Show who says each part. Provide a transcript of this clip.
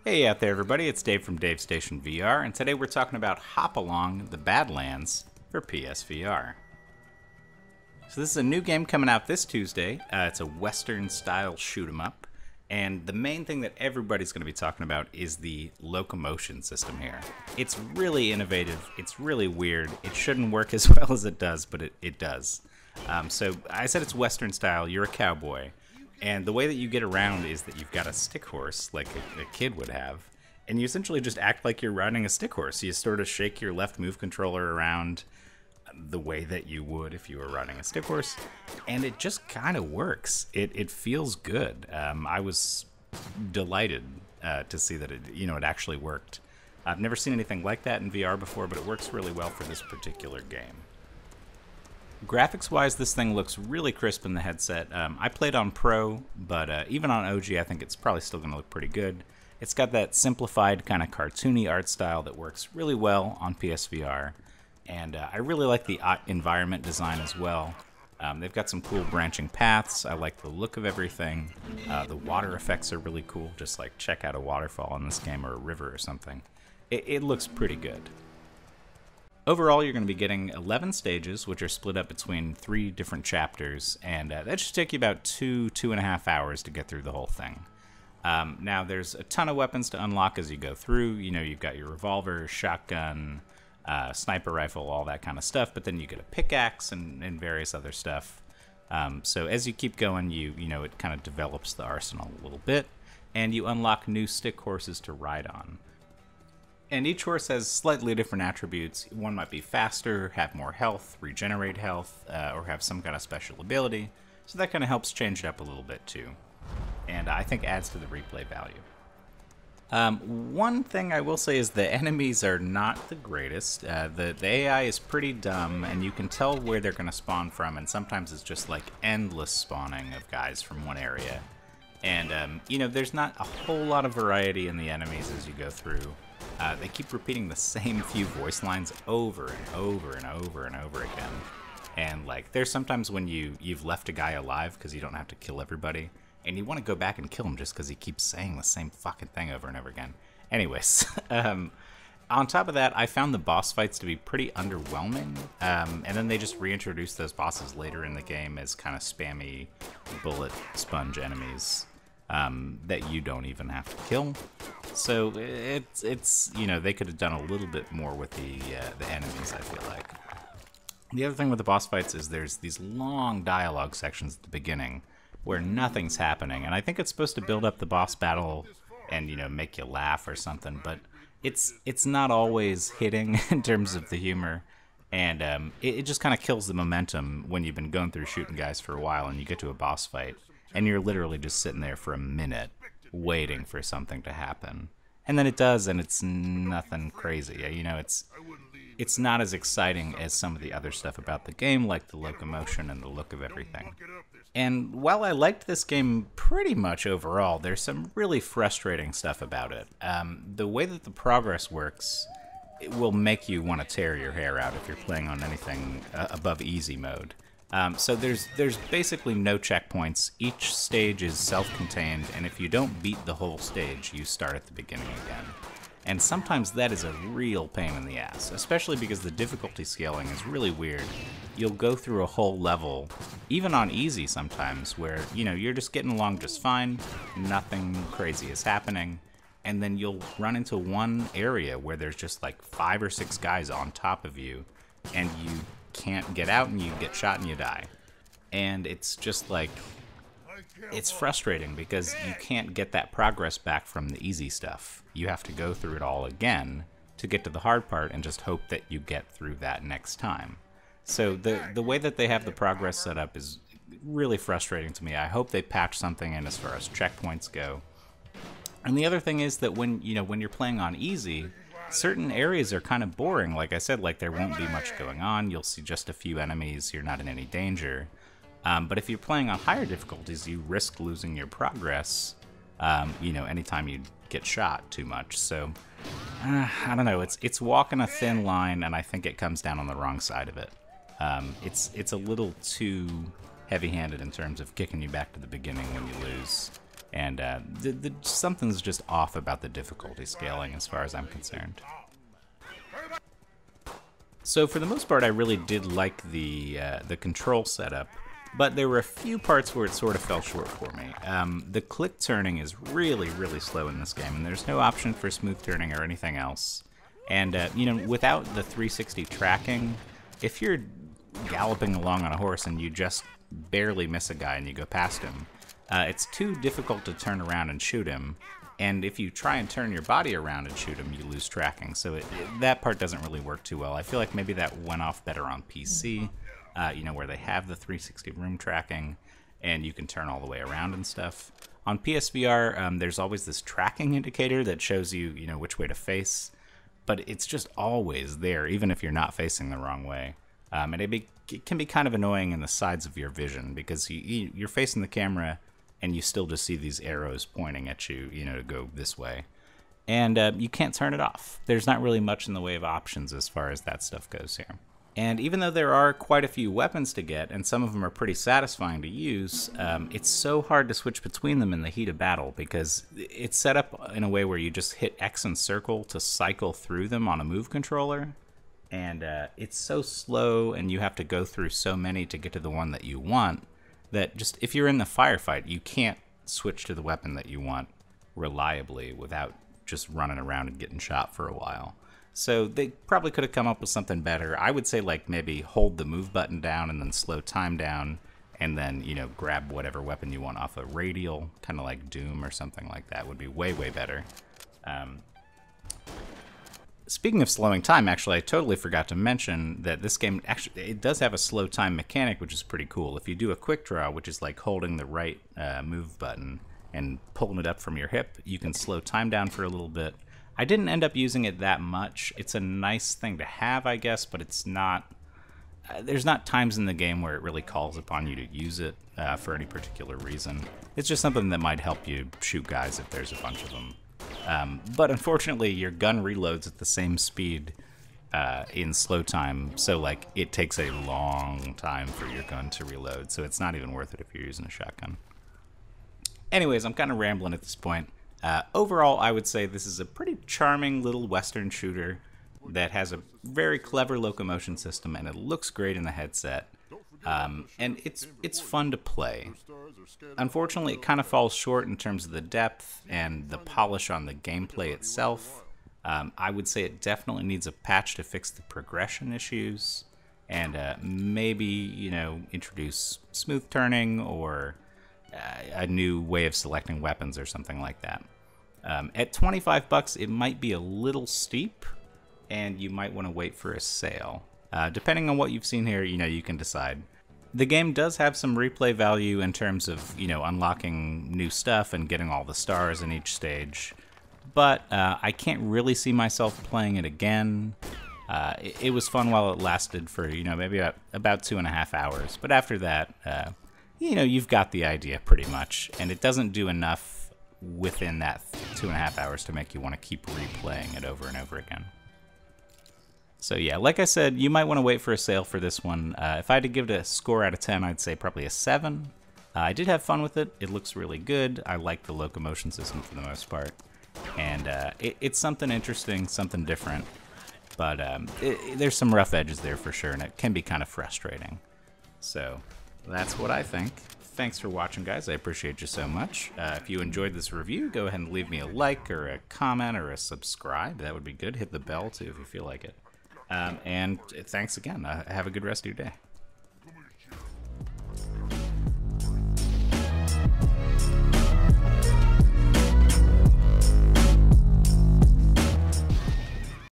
Speaker 1: Hey out there everybody, it's Dave from Davestation VR, and today we're talking about Hopalong, the Badlands for PSVR. So this is a new game coming out this Tuesday. It's a Western style shoot 'em up, and the main thing that everybody's going to be talking about is the locomotion system here. It's really innovative, it's really weird, it shouldn't work as well as it does, but it does. So I said it's Western style, you're a cowboy. And the way that you get around is that you've got a stick horse, like a kid would have, and you essentially just act like you're riding a stick horse. You sort of shake your left move controller around the way that you would if you were riding a stick horse, and it just kind of works. It feels good. I was delighted to see that it actually worked. I've never seen anything like that in VR before, but it works really well for this particular game. Graphics-wise, this thing looks really crisp in the headset. I played on Pro, but even on OG, I think it's probably still going to look pretty good. It's got that simplified kind of cartoony art style that works really well on PSVR, and I really like the environment design as well. They've got some cool branching paths. I like the look of everything. The water effects are really cool. Just like check out a waterfall in this game or a river or something. It looks pretty good. Overall, you're going to be getting 11 stages, which are split up between 3 different chapters, and that should take you about 2.5 hours to get through the whole thing. Now, there's a ton of weapons to unlock as you go through. You know, you've got your revolver, shotgun, sniper rifle, all that kind of stuff, but then you get a pickaxe and various other stuff. So as you keep going, it kind of develops the arsenal a little bit, and you unlock new stick horses to ride on. And each horse has slightly different attributes. One might be faster, have more health, regenerate health, or have some kind of special ability. So that kind of helps change it up a little bit too. And I think adds to the replay value. One thing I will say is the enemies are not the greatest. The AI is pretty dumb, and you can tell where they're going to spawn from, and sometimes it's just like endless spawning of guys from one area. And, there's not a whole lot of variety in the enemies as you go through. They keep repeating the same few voice lines over and over and over and over again. And there's sometimes when you've left a guy alive because you don't have to kill everybody, and you want to go back and kill him just because he keeps saying the same fucking thing over and over again. Anyways, on top of that, I found the boss fights to be pretty underwhelming, and then they just reintroduced those bosses later in the game as kind of spammy bullet sponge enemies that you don't even have to kill. So it's they could have done a little bit more with the enemies, I feel like. The other thing with the boss fights is there's these long dialogue sections at the beginning where nothing's happening, and I think it's supposed to build up the boss battle and make you laugh or something, but it's not always hitting in terms of the humor, and it just kind of kills the momentum when you've been going through shooting guys for a while and you get to a boss fight and you're literally just sitting there for a minute waiting for something to happen. And then it does, and it's nothing crazy. It's not as exciting as some of the other stuff about the game, like the locomotion and the look of everything. And while I liked this game pretty much overall, there's some really frustrating stuff about it. The way that the progress works, it will make you want to tear your hair out if you're playing on anything above easy mode. So there's basically no checkpoints. Each stage is self-contained, and if you don't beat the whole stage, you start at the beginning again. And sometimes that is a real pain in the ass, especially because the difficulty scaling is really weird. You'll go through a whole level, even on easy sometimes, where you're just getting along just fine, nothing crazy is happening, and then you'll run into one area where there's just like 5 or 6 guys on top of you, and you can't get out, and you get shot and you die. And it's just it's frustrating because you can't get that progress back from the easy stuff. You have to go through it all again to get to the hard part and just hope that you get through that next time. So the way that they have the progress set up is really frustrating to me. I hope they patch something in as far as checkpoints go. And the other thing is that when you're playing on easy, certain areas are kind of boring. Like I said, there won't be much going on. You'll see just a few enemies. You're not in any danger. But if you're playing on higher difficulties, you risk losing your progress, anytime you get shot too much. So, I don't know. It's walking a thin line, and I think it comes down on the wrong side of it. It's a little too heavy-handed in terms of kicking you back to the beginning when you lose. and something's just off about the difficulty scaling as far as I'm concerned. So for the most part, I really did like the control setup, but there were a few parts where it sort of fell short for me. The click turning is really, really slow in this game, and there's no option for smooth turning or anything else. And, you know, without the 360 tracking, if you're galloping along on a horse and you just barely miss a guy and you go past him, it's too difficult to turn around and shoot him. And if you try and turn your body around and shoot him, you lose tracking. So that part doesn't really work too well. I feel like maybe that went off better on PC, you know, where they have the 360 room tracking and you can turn all the way around and stuff. On PSVR, there's always this tracking indicator that shows you, you know, which way to face. But it's just always there, even if you're not facing the wrong way. And it can be kind of annoying in the sides of your vision, because you're facing the camera and you still just see these arrows pointing at you, you know, to go this way. And you can't turn it off. There's not really much in the way of options as far as that stuff goes here. And even though there are quite a few weapons to get, and some of them are pretty satisfying to use, it's so hard to switch between them in the heat of battle, because it's set up in a way where you just hit X and circle to cycle through them on a move controller. And it's so slow, and you have to go through so many to get to the one that you want, that just if you're in the firefight, you can't switch to the weapon that you want reliably without just running around and getting shot for a while. So they probably could have come up with something better. I would say, like, maybe hold the move button down and then slow time down, and then, you know, grab whatever weapon you want off a radial, kind of like Doom or something like that would be way, way better. Speaking of slowing time, actually, I totally forgot to mention that this game, actually, it does have a slow time mechanic, which is pretty cool. If you do a quick draw, which is like holding the right move button and pulling it up from your hip, you can slow time down for a little bit. I didn't end up using it that much. It's a nice thing to have, I guess, but it's not... there's not times in the game where it really calls upon you to use it for any particular reason. It's just something that might help you shoot guys if there's a bunch of them. But unfortunately, your gun reloads at the same speed in slow time, so like it takes a long time for your gun to reload, so it's not even worth it if you're using a shotgun. Anyways, I'm kind of rambling at this point. Overall, I would say this is a pretty charming little Western shooter that has a very clever locomotion system, and it looks great in the headset. And it's fun to play. Unfortunately, it kind of falls short in terms of the depth and the polish on the gameplay itself. I would say it definitely needs a patch to fix the progression issues, and maybe, you know, introduce smooth turning or a new way of selecting weapons or something like that. At $25, it might be a little steep, and you might want to wait for a sale. Depending on what you've seen here, you know, you can decide. The game does have some replay value in terms of, you know, unlocking new stuff and getting all the stars in each stage, but I can't really see myself playing it again. It was fun while it lasted for, you know, maybe about 2.5 hours, but after that, you know, you've got the idea pretty much, and it doesn't do enough within that 2.5 hours to make you want to keep replaying it over and over again. So yeah, like I said, you might want to wait for a sale for this one. If I had to give it a score out of 10, I'd say probably a 7. I did have fun with it. It looks really good. I like the locomotion system for the most part. And it's something interesting, something different. But there's some rough edges there for sure, and it can be kind of frustrating. So that's what I think. Thanks for watching, guys. I appreciate you so much. If you enjoyed this review, go ahead and leave me a like or a comment or a subscribe. That would be good. Hit the bell, too, if you feel like it. And thanks again. Have a good rest of your day.